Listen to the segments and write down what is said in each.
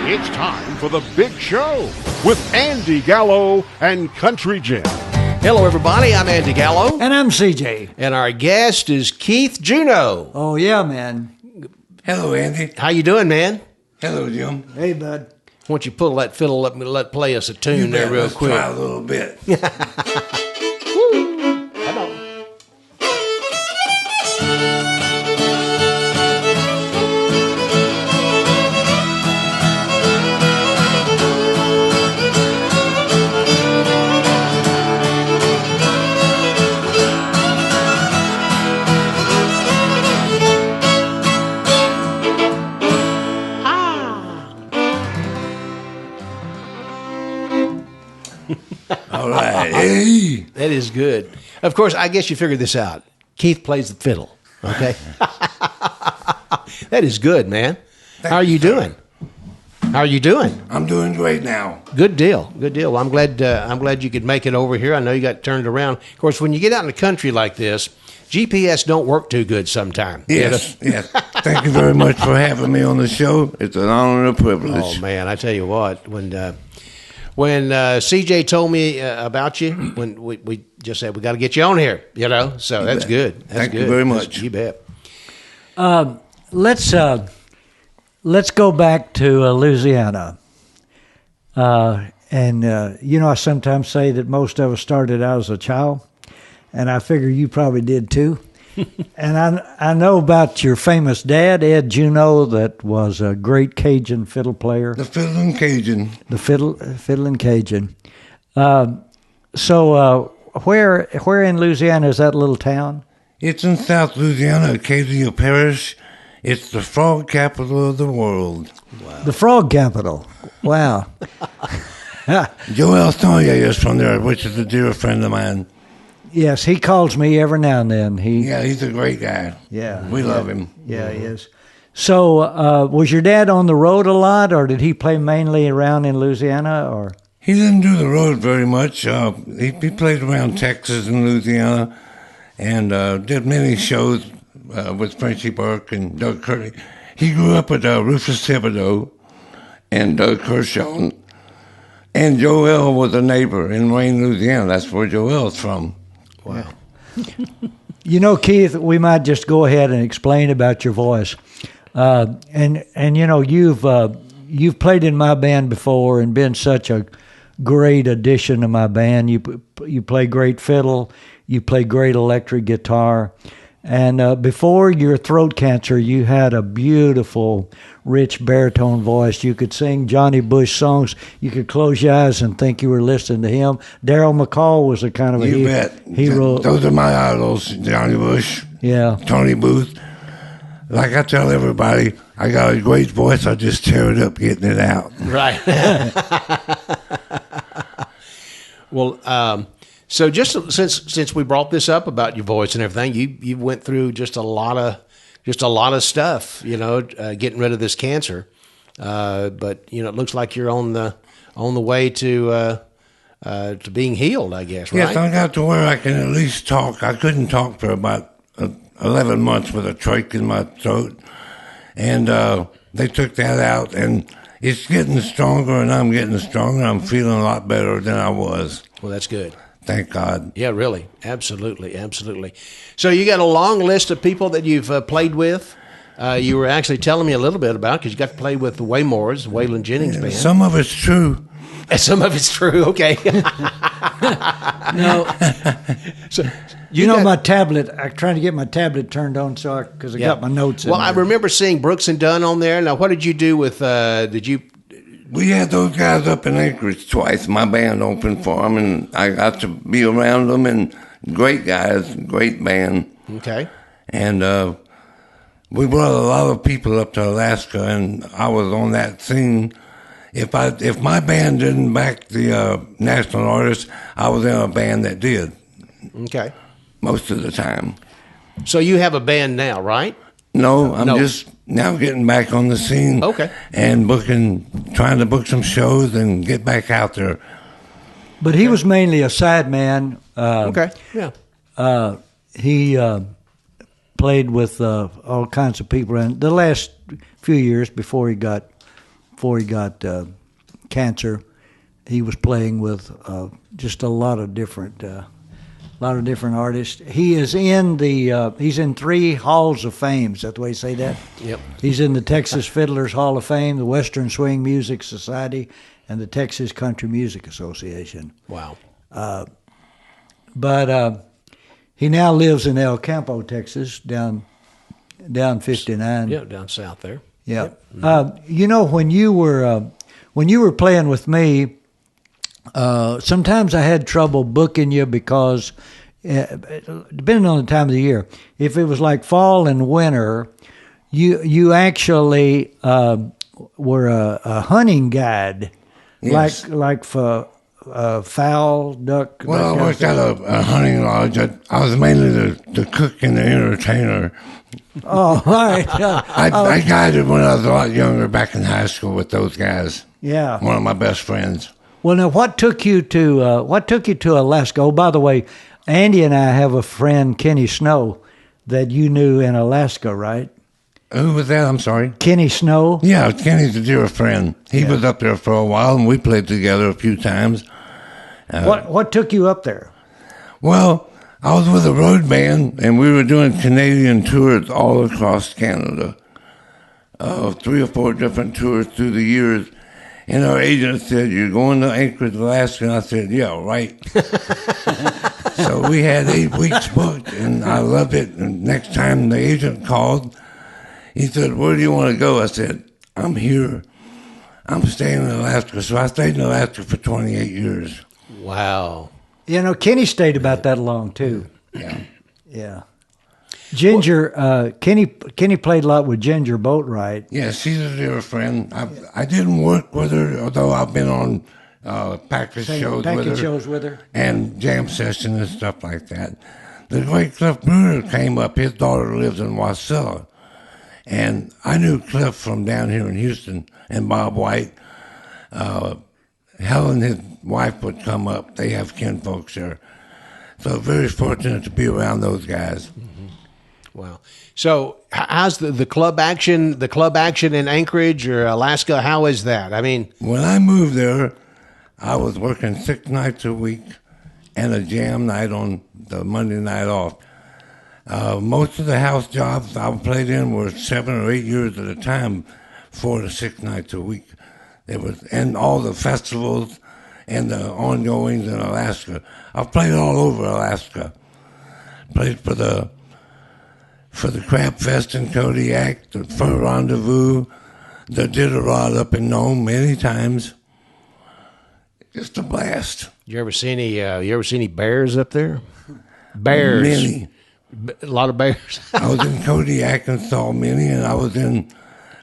It's time for the big show with Andy Gallo and Country Jim. Hello, everybody. I'm Andy Gallo. And I'm CJ. And our guest is Keith Junot. Oh, yeah, man. Hello, Andy. How you doing, man? Hello, Jim. Hey, bud. Why don't you pull that fiddle up and let play us a tune there real quick. Try a little bit. Come on. All right. Hey. That is good. Of course, I guess you figured this out. Keith plays the fiddle. Okay. That is good, man. How are you doing? How are you doing? I'm doing great now. Good deal. Good deal. Well, I'm glad you could make it over here. I know you got turned around. Of course, when you get out in the country like this, GPS don't work too good sometimes. Yes, yes. Thank you very much for having me on the show. It's an honor and a privilege. Oh man, I tell you what, when CJ told me about you, when we just said we got to get you on here, so that's good. That's Thank good. you very much. You bet. Let's go back to Louisiana. I sometimes say that most of us started out as a child, and I figure you probably did too. And I know about your famous dad, Ed Junot, that was a great Cajun fiddle player. The fiddling Cajun. The fiddling Cajun. So where in Louisiana is that little town? It's in South Louisiana, Acadia Parish. It's the frog capital of the world. Wow. The frog capital. Wow. Joel Sonia is from there, which is a dear friend of mine. Yes, he calls me every now and then. He's a great guy. Yeah. We love him. Yeah, he is. So was your dad on the road a lot, or did he play mainly around in Louisiana? Or He didn't do the road very much. He played around Texas and Louisiana and did many shows with Frenchy Burke and Doug Curry. He grew up with Rufus Thibodeau and Doug Kershaw. And Joel was a neighbor in Wayne, Louisiana. That's where Joel's from. Wow. Keith, we might just go ahead and explain about your voice. You've played in my band before and been such a great addition to my band. You play great fiddle. You play great electric guitar. And before your throat cancer, you had a beautiful, rich baritone voice. You could sing Johnny Bush songs. You could close your eyes and think you were listening to him. Daryl McCall was a kind of a hero. Those are my idols, Johnny Bush, Tony Booth. Like I tell everybody, I got a great voice. I just tear it up getting it out. Right. Well, so just since we brought this up about your voice and everything, you went through just a lot of stuff, getting rid of this cancer. But it looks like you're on the way to being healed, I guess. Right? Yes, I got to where I can at least talk. I couldn't talk for about 11 months with a trach in my throat, and they took that out, and it's getting stronger, and I'm getting stronger. I'm feeling a lot better than I was. Well, that's good. Thank God. Yeah, really. Absolutely. Absolutely. So you got a long list of people that you've played with. You were actually telling me a little bit about, because you got to play with the Waymores, Waylon Jennings band. Some of it's true. Some of it's true. Okay. No. So my tablet. I'm trying to get my tablet turned on because I got my notes in Well, there. I remember seeing Brooks and Dunn on there. Now, what did you do with, We had those guys up in Anchorage twice. My band opened for them, and I got to be around them, and great guys, great band. Okay. And we brought a lot of people up to Alaska, and I was on that scene. If my band didn't back the national artists, I was in a band that did. Okay. Most of the time. So you have a band now, right? No, I'm just now getting back on the scene. Okay. And trying to book some shows and get back out there. But he was mainly a side man. Okay. Yeah. He played with all kinds of people, and the last few years before he got before he got cancer. He was playing with just a lot of different artists. He is in he's in 3 halls of fame. Is that the way you say that? Yep. He's in the Texas Fiddlers Hall of Fame, the Western Swing Music Society, and the Texas Country Music Association. Wow. But he now lives in El Campo, Texas, down 59. Yeah, down south there. Yeah. Yep. When you were playing with me, sometimes I had trouble booking you because, depending on the time of the year, if it was like fall and winter, you actually were a hunting guide, Yes. like for fowl, duck. Well, I worked at a hunting lodge. I was mainly the cook and the entertainer. Oh, all right. I guided when I was a lot younger back in high school with those guys. Yeah. One of my best friends. Well, now, what took you to Alaska? Oh, by the way, Andy and I have a friend, Kenny Snow, that you knew in Alaska, right? Who was that? I'm sorry. Kenny Snow. Yeah, Kenny's a dear friend. He was up there for a while, and we played together a few times. What took you up there? Well, I was with a road band, and we were doing Canadian tours all across Canada. 3 or 4 different tours through the years. And our agent said, "You're going to Anchorage, Alaska?" And I said, "Yeah, right." So we had 8 weeks booked, and I loved it. And next time the agent called, he said, "Where do you want to go?" I said, "I'm here. I'm staying in Alaska." So I stayed in Alaska for 28 years. Wow. Kenny stayed about that long, too. Yeah. Yeah. Ginger, Kenny played a lot with Ginger Boatwright. Yeah, she's a dear friend. I didn't work with her, although I've been on package shows with her. And jam sessions and stuff like that. The great Cliff Bruner came up. His daughter lives in Wasilla. And I knew Cliff from down here in Houston, and Bob White. Helen, his wife, would come up. They have kinfolks there. So very fortunate to be around those guys. Wow. So how's the club action? The club action in Anchorage or Alaska? How is that? I mean, when I moved there, I was working 6 nights a week and a jam night on the Monday night off. Most of the house jobs I played in were 7 or 8 years at a time, 4 to 6 nights a week. And all the festivals and the ongoings in Alaska. I've played all over Alaska. Played for the Crab Fest in Kodiak, the Fur Rendezvous, the Diderot up in Nome many times. Just a blast. You ever see any bears up there? Bears. Many. A lot of bears. I was in Kodiak and saw many, and I was in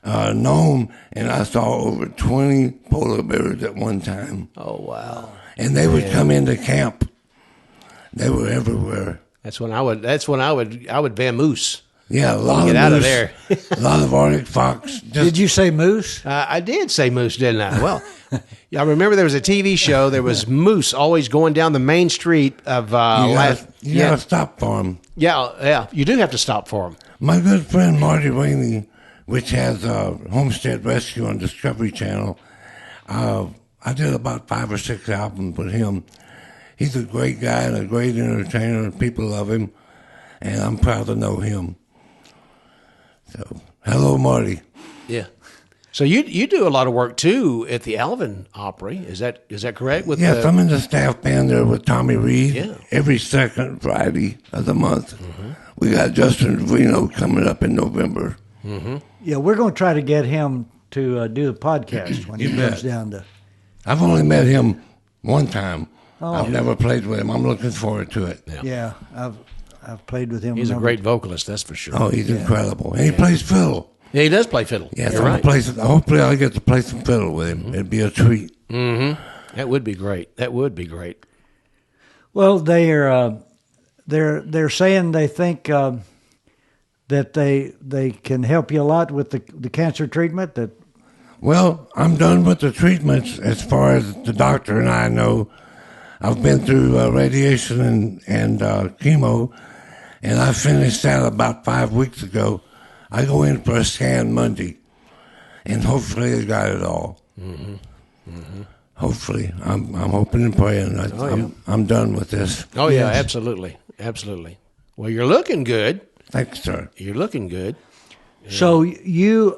Nome, and I saw over 20 polar bears at one time. Oh, wow. And they would come into camp. They were everywhere. That's when I would vamoose. Yeah, a lot Get of out moose, of there. a lot of Arctic fox. Did you say moose? I did say moose, didn't I? Well, I remember there was a TV show. There was moose always going down the main street of You gotta stop for them. Yeah. You do have to stop for them. My good friend Marty Rainey, which has Homestead Rescue on Discovery Channel, I did about 5 or 6 albums with him. He's a great guy and a great entertainer, and people love him, and I'm proud to know him. So, hello, Marty. Yeah. So you do a lot of work too at the Alvin Opry. Is that correct? Yes, I'm in the staff band there with Tommy Reed. Yeah. Every second Friday of the month. Mm-hmm. We got Justin Reno coming up in November. Mm-hmm. Yeah, we're going to try to get him to do the podcast when he comes down to. I've only met him one time. I've never played with him. I'm looking forward to it. Yeah, I've played with him. He's a great vocalist, that's for sure. Oh, he's incredible. And he plays fiddle. Yeah, he does play fiddle. Yes, You're right. Hopefully I'll get to play some fiddle with him. Mm-hmm. It'd be a treat. Mm-hmm. That would be great. Well, they're saying they think that they can help you a lot with the cancer treatment. Well, I'm done with the treatments as far as the doctor and I know. I've been through radiation and chemo, and I finished that about 5 weeks ago. I go in for a scan Monday, and hopefully they got it all. Hopefully, I'm hoping and praying. I'm done with this. Oh yeah, absolutely, absolutely. Well, you're looking good. Thanks, sir. You're looking good. Yeah. So you,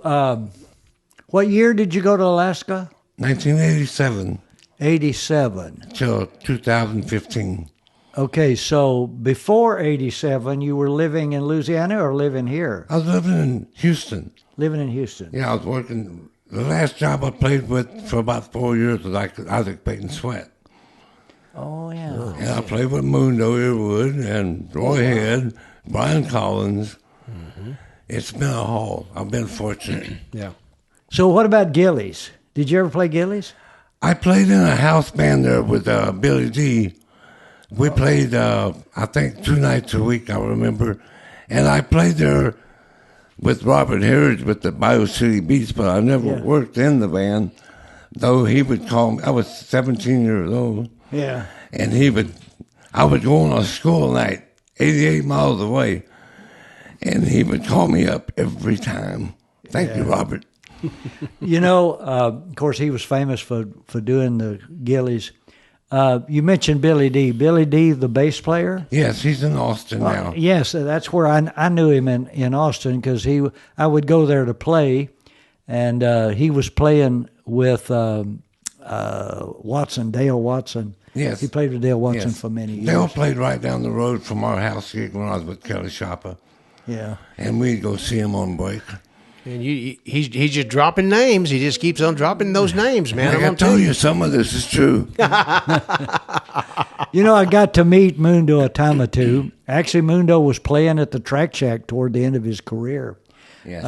what year did you go to Alaska? 1987 87. till 2015. Okay, so before 87, you were living in Louisiana or living here? I was living in Houston. Living in Houston. Yeah, I was working. The last job I played with for about 4 years was Isaac Peyton Sweat. Oh, yeah. And I played with Mundo Earwood and Roy Head, Brian Collins. It's been a haul. I've been fortunate. Yeah. So what about Gillies? Did you ever play Gillies? I played in a house band there with Billy D. We played, I think, 2 nights a week, I remember. And I played there with Robert Harris with the Bio City Beats, but I never worked in the band, though he would call me. I was 17 years old. Yeah. And I would go on a school night 88 miles away, and he would call me up every time. Thank you, Robert. You know, of course, he was famous for doing the Gillies. You mentioned Billy D. Billy D, the bass player? Yes, he's in Austin now. Yes, that's where I knew him in Austin because I would go there to play, and he was playing with Watson, Dale Watson. Yes. He played with Dale Watson for many years. Dale played right down the road from our house gig when I was with Kelly Shopper. Yeah. And we'd go see him on break. And he's just dropping names. He just keeps on dropping those names, man. I got to tell you, some of this is true. You know, I got to meet Mundo a time or two. Actually, Mundo was playing at the Track Shack toward the end of his career. Yes.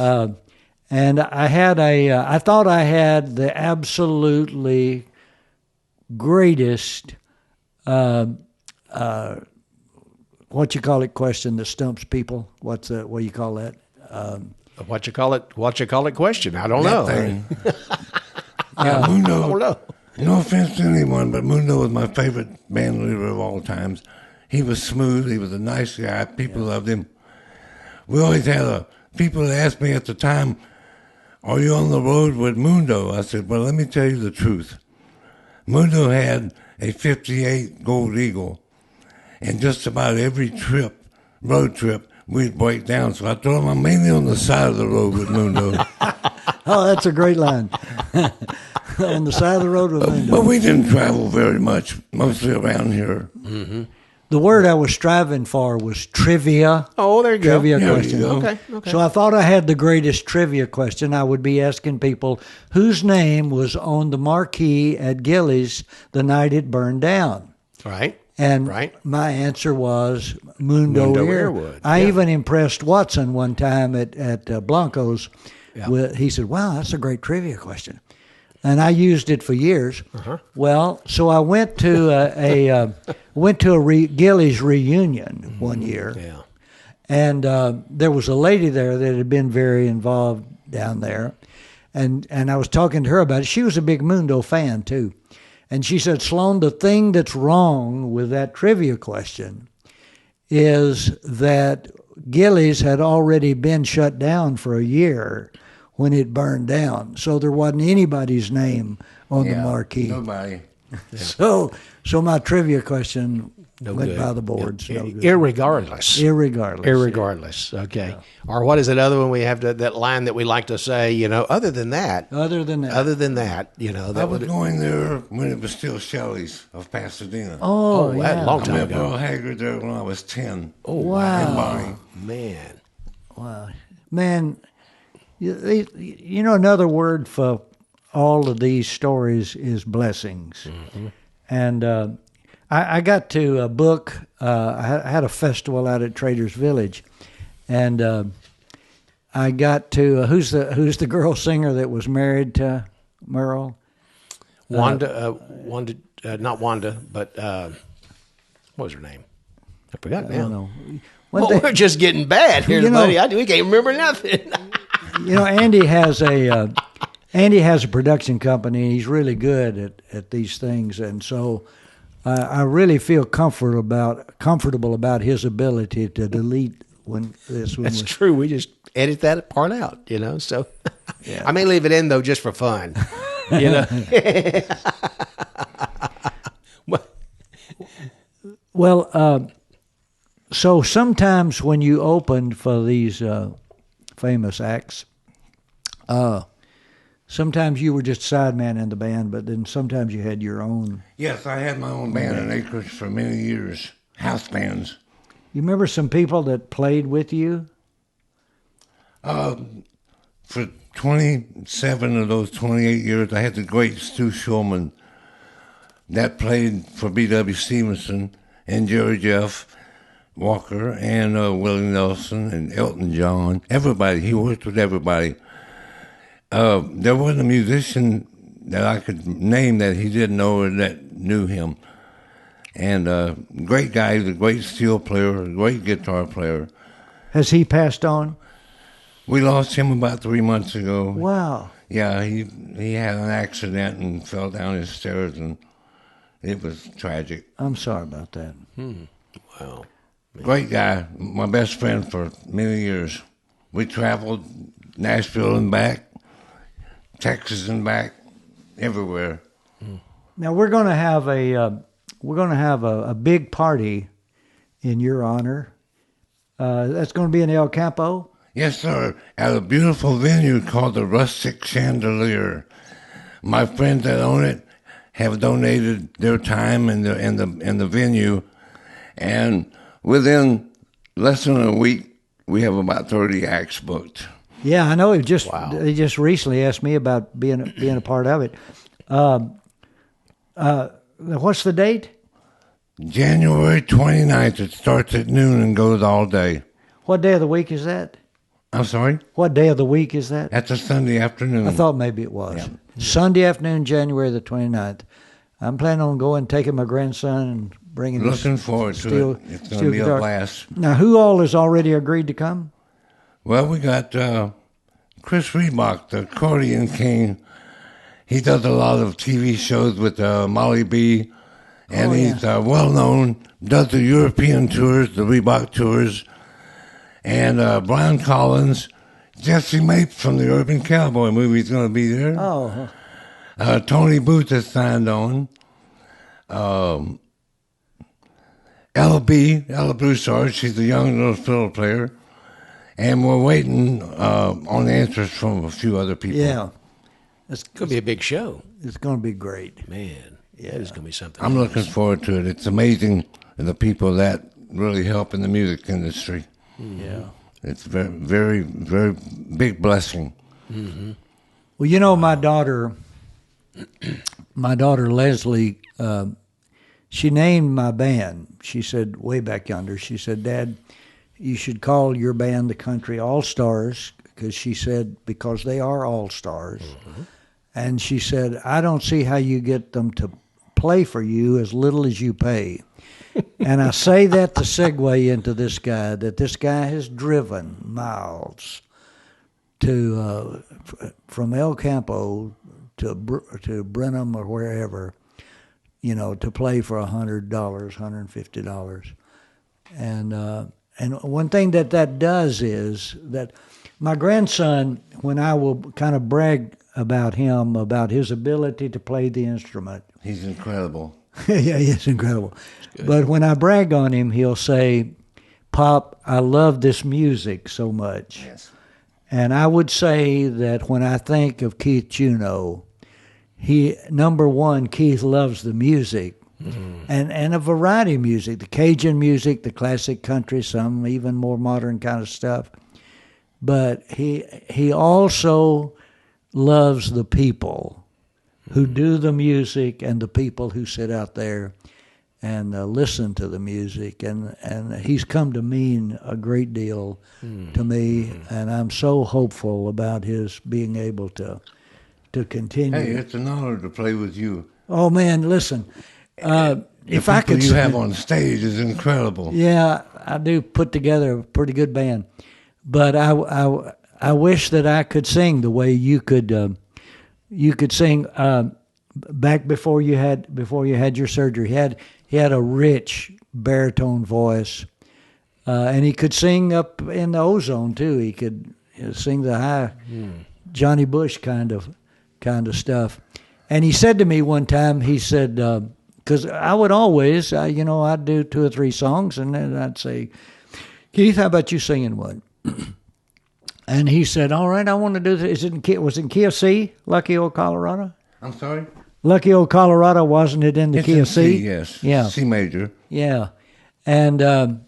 And I thought I had the absolutely greatest, what you call it question that stumps people. What do you call that? What you call it question? I don't know. Mundo, I don't know. No offense to anyone, but Mundo was my favorite band leader of all times. He was smooth. He was a nice guy. People loved him. We always had people that asked me at the time, "Are you on the road with Mundo?" I said, "Well, let me tell you the truth. Mundo had a 58 Gold Eagle, and just about every road trip, we'd break down. So I told him I'm mainly on the side of the road with Mundo." Oh, that's a great line. On the side of the road with Mundo. But we didn't travel very much, mostly around here. Mm-hmm. The word I was striving for was trivia. Oh, there you go. Trivia There question. you go. Okay. So I thought I had the greatest trivia question. I would be asking people whose name was on the marquee at Gillies the night it burned down. Right. And Right. my answer was Mundo Earwood. I Yeah. even impressed Watson one time at Blanco's. Yeah. He said, "Wow, that's a great trivia question." And I used it for years. Well, so I went to a Gillies reunion one year. Yeah. And there was a lady there that had been very involved down there. And I was talking to her about it. She was a big Mundo fan, too. And she said, "Sloan, the thing that's wrong with that trivia question is that Gillies had already been shut down for a year when it burned down. So there wasn't anybody's name on the marquee." Nobody. So my trivia question went good. by the boards. No good. Irregardless. Irregardless. Okay. Or what is that other one we have that line that we like to say, other than that, Other than that. that, I that was would, going there when it was still Shelley's of Pasadena. Oh, that yeah. long I time met ago. Earl Haggard there when I was 10. Oh, Wow. In Bonnie. Man. Wow. Man, another word for all of these stories is blessings. Mm-hmm. And I got to book, I had a festival out at Traders Village, and I got to, who's the girl singer that was married to Merle? Wanda, not Wanda, but what was her name? I forgot I now. don't know. Well, we're just getting bad here, buddy. We can't remember nothing. Andy has a production company, and he's really good at these things, and so I really feel comfortable about his ability to delete when this one That's was. true. We just edit that part out, so. I may leave it in though, just for fun. You know. Well, so sometimes when you opened for these famous acts, sometimes you were just sideman in the band, but then sometimes you had your own. Yes, I had my own band in Acreage for many years, house bands. You remember some people that played with you? For 27 of those 28 years, I had the great Stu Shulman that played for B.W. Stevenson and Jerry Jeff Walker and Willie Nelson and Elton John. Everybody. He worked with everybody. There wasn't a musician that I could name that he didn't know or that knew him. And great guy. He was a great steel player, a great guitar player. Has he passed on? We lost him about 3 months ago. Wow. Yeah, he had an accident and fell down the stairs, and it was tragic. I'm sorry about that. Wow. Great guy, my best friend for many years. We traveled Nashville and back, Texas and back, everywhere. Now we're going to have a big party in your honor. That's going to be in El Campo. Yes, sir. At a beautiful venue called the Rustic Chandelier. My friends that own it have donated their time in the venue, and within less than a week, we have about 30 acts booked. Yeah, I know. They just recently asked me about being a part of it. What's the date? January 29th. It starts at noon and goes all day. What day of the week is that? I'm sorry? What day of the week is that? That's a Sunday afternoon. I thought maybe it was. Yeah. Sunday afternoon, January the 29th. I'm planning on going, taking my grandson and bringing Looking forward to it. It's going to be guitar. a blast. Now, who all has already agreed to come? Well, we got Chris Reebok, the accordion king. He does a lot of TV shows with Molly B. And he's well-known, does the European tours, the Reebok tours. And Brian Collins, Jesse Mapes from the Urban Cowboy movie is going to be there. Oh. Tony Booth has signed on. Ella Broussard, she's a young little fiddle player. And we're waiting on answers from a few other people. Yeah. It's going to be a big show. It's going to be great. Man, yeah, it's going to be something. I'm looking forward to it. It's amazing the people that really help in the music industry. Yeah. It's very, very, very big blessing. Mm-hmm. Well, you know, my daughter Leslie, she named my band. She said, way back yonder, she said, Dad, you should call your band the Country All-Stars, because she said, because they are all-stars. Mm-hmm. And she said, I don't see how you get them to play for you as little as you pay. And I say that to segue into this guy, that this guy has driven miles to from El Campo to Brenham or wherever, you know, to play for $100, $150. And one thing that does is that my grandson, when I will kind of brag about him, about his ability to play the instrument. He's incredible. Yeah, he's incredible. But when I brag on him, he'll say, Pop, I love this music so much. Yes. And I would say that when I think of Keith Junot, number one, Keith loves the music. Mm-hmm. And a variety of music, the Cajun music, the classic country, some even more modern kind of stuff. But he also loves the people who do the music and the people who sit out there and listen to the music. And he's come to mean a great deal to me, and I'm so hopeful about his being able to continue. Hey, it's an honor to play with you. Oh, man, listen. If I could, you have on stage is incredible. Yeah, I do put together a pretty good band, but I wish that I could sing the way you could. You could sing back before you had your surgery. He had a rich baritone voice, and he could sing up in the ozone too. He could sing the high Johnny Bush kind of stuff. And he said to me one time, he said, because I would always, I'd do 2 or 3 songs, and then I'd say, Keith, how about you singing one? And he said, all right, I want to do this. Was it in key of C, Lucky Old Colorado? I'm sorry? Lucky Old Colorado, wasn't it in the It's key in of C? yes. Yeah. C major. Yeah. And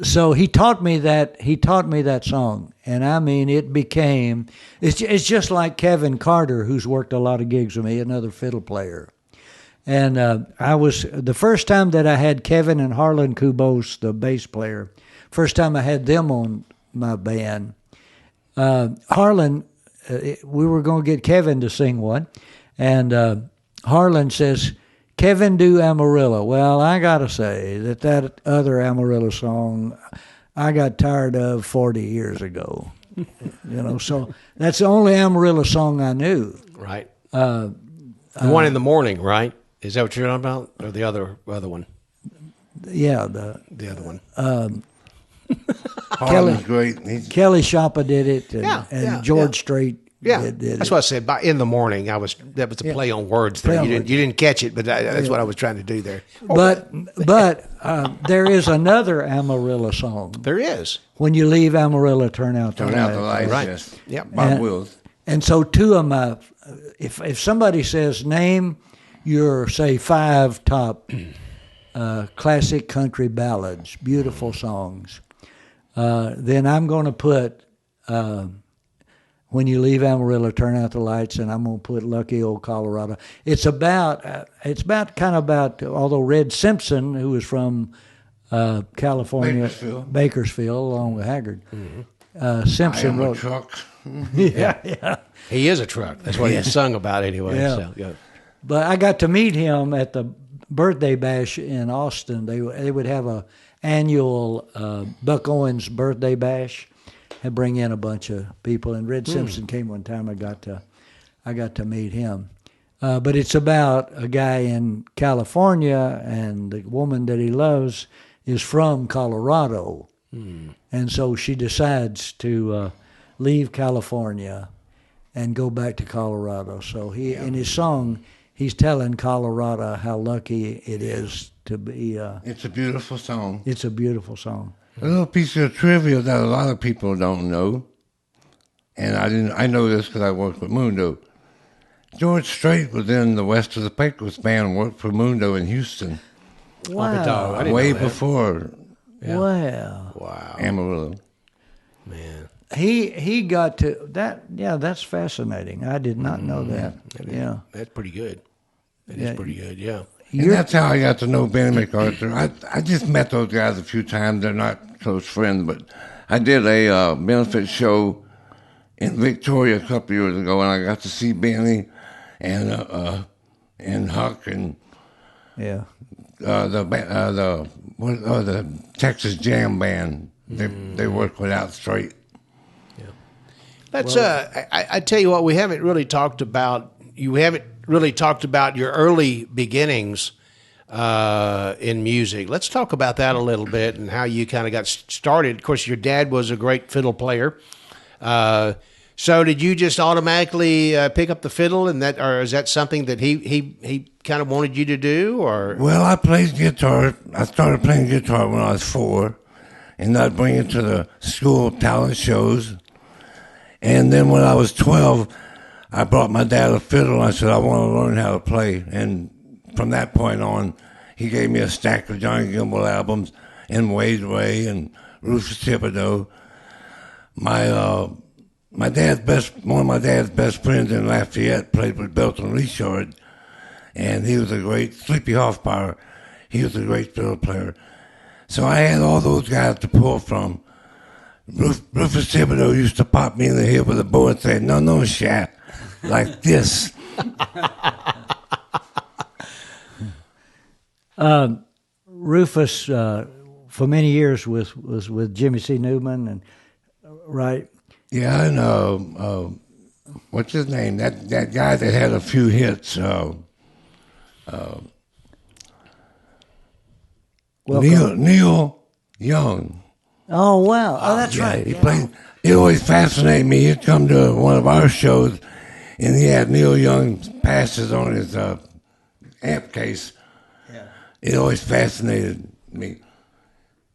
so he taught me that song. And I mean, it became, it's just like Kevin Carter, who's worked a lot of gigs with me, another fiddle player. And the first time that I had Kevin and Harlan Kubos, the bass player, first time I had them on my band, Harlan, we were going to get Kevin to sing one, and Harlan says, Kevin, do Amarillo. Well, I got to say that other Amarillo song I got tired of 40 years ago. So that's the only Amarillo song I knew. Right. The one in the morning, right? Is that what you're talking about? Or the other one? Yeah. The other one. Harlan's great. Kelly Shoppa did it, and George Strait did it. That's what I said. In the morning, that was a play on words there. You didn't catch it, but that's what I was trying to do there. But there is another Amarillo song. There is. When you leave Amarillo, turn out the lights. Right. Yes. Yep. Bob Wills. And so 2 of my, if somebody says name your, say, 5 top classic country ballads, beautiful songs, then I'm going to put When You Leave Amarillo, Turn Out the Lights, and I'm going to put Lucky Old Colorado. It's about although Red Simpson, who was from California, Bakersfield, along with Haggard, Simpson wrote. Truck. Yeah. He is a truck. That's what he sung about anyway. Yeah. So, But I got to meet him at the birthday bash in Austin. They would have a annual Buck Owens birthday bash and bring in a bunch of people. And Red Simpson came one time. I got to meet him. But it's about a guy in California, and the woman that he loves is from Colorado. And so she decides to leave California and go back to Colorado. So in his song, he's telling Colorado how lucky it is to be. It's a beautiful song. It's a beautiful song. A little piece of trivia that a lot of people don't know, and I know this because I worked with Mundo. George Strait was in the West of the Pecos band, worked for Mundo in Houston. Wow. I didn't Way know that. before Wow. Amarillo. Man. He got to that. Yeah, that's fascinating. I did not know that. Yeah. That's pretty good. That is pretty good, yeah. And that's how I got to know Benny MacArthur. I just met those guys a few times. They're not close friends, but I did a benefit show in Victoria a couple years ago, and I got to see Benny and Huck and the Texas Jam Band. They work without Strait. Yeah. Let's. I tell you what, we haven't really talked about. You haven't really talked about your early beginnings in music. Let's talk about that a little bit and how you kind of got started. Of course, your dad was a great fiddle player. So did you just automatically pick up the fiddle, and that, or is that something that he kind of wanted you to do, or? Well, I played guitar. I started playing guitar when I was 4, and I'd bring it to the school talent shows. And then when I was 12, I brought my dad a fiddle, and I said, I want to learn how to play. And from that point on, he gave me a stack of Johnny Gimble albums, and Wade's Way, and Rufus Thibodeau. One of my dad's best friends in Lafayette played with Belton Richard, and he was a great, Sleepy Hoffbauer, he was a great fiddle player. So I had all those guys to pull from. Rufus Thibodeau used to pop me in the head with a bow and say, no, Shat, like this. Rufus, for many years, was with Jimmy C. Newman, and right? Yeah, I know. What's his name? That guy that had a few hits. Neil Young. Oh wow! Oh, that's right. He played it always fascinated me. He'd come to one of our shows, and he had Neil Young's passes on his amp case. Yeah. It always fascinated me.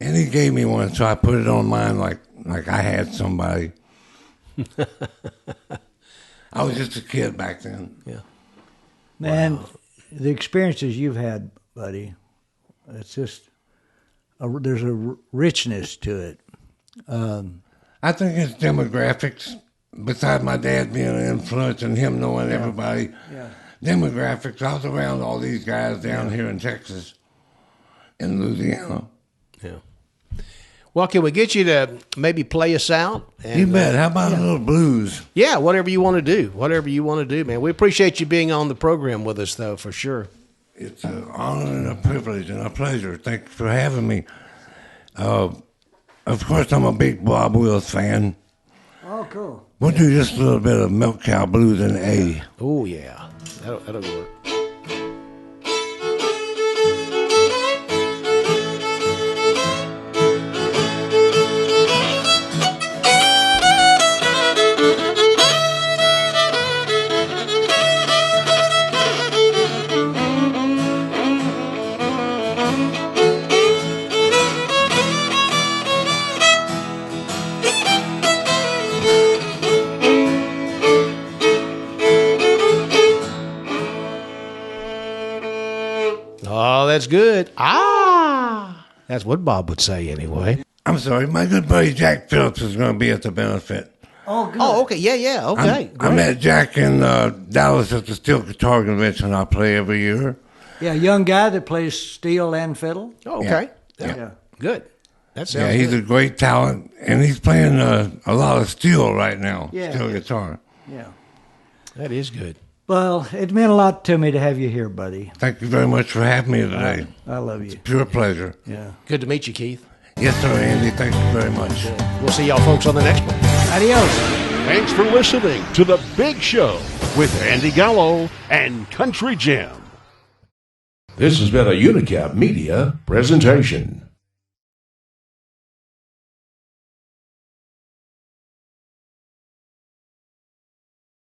And he gave me one, so I put it on mine like I had somebody. I was just a kid back then. Yeah. Man, the experiences you've had, buddy, it's just, there's a richness to it. I think it's demographics. Besides my dad being an influence and him knowing everybody, demographics. I was around all these guys down here in Texas, in Louisiana. Yeah. Well, can we get you to maybe play us out? And, You bet. How about a little blues? Yeah, whatever you want to do. Whatever you want to do, man. We appreciate you being on the program with us, though, for sure. It's an honor and a privilege and a pleasure. Thank you for having me. Of course, I'm a big Bob Wills fan. Oh, cool. We'll do just a little bit of Milk Cow Blues in A. Oh, yeah. That'll work. Oh, that's good. Ah! That's what Bob would say anyway. I'm sorry, my good buddy Jack Phillips is going to be at the benefit. Oh, good. Oh, okay. Yeah. Okay. I met Jack in Dallas at the Steel Guitar Convention I play every year. Yeah, young guy that plays steel and fiddle. Oh, okay. Yeah. Good. That sounds Yeah, he's good. a great talent, and he's playing a lot of steel right now, Yeah. steel guitar. Yeah. That is good. Well, it meant a lot to me to have you here, buddy. Thank you very much for having me today. I love you. Pure pleasure. Yeah. Good to meet you, Keith. Yes, sir, Andy. Thank you very much. We'll see y'all folks on the next one. Adios. Thanks for listening to The Big Show with Andy Gallo and Country Jim. This has been a Unicap Media presentation.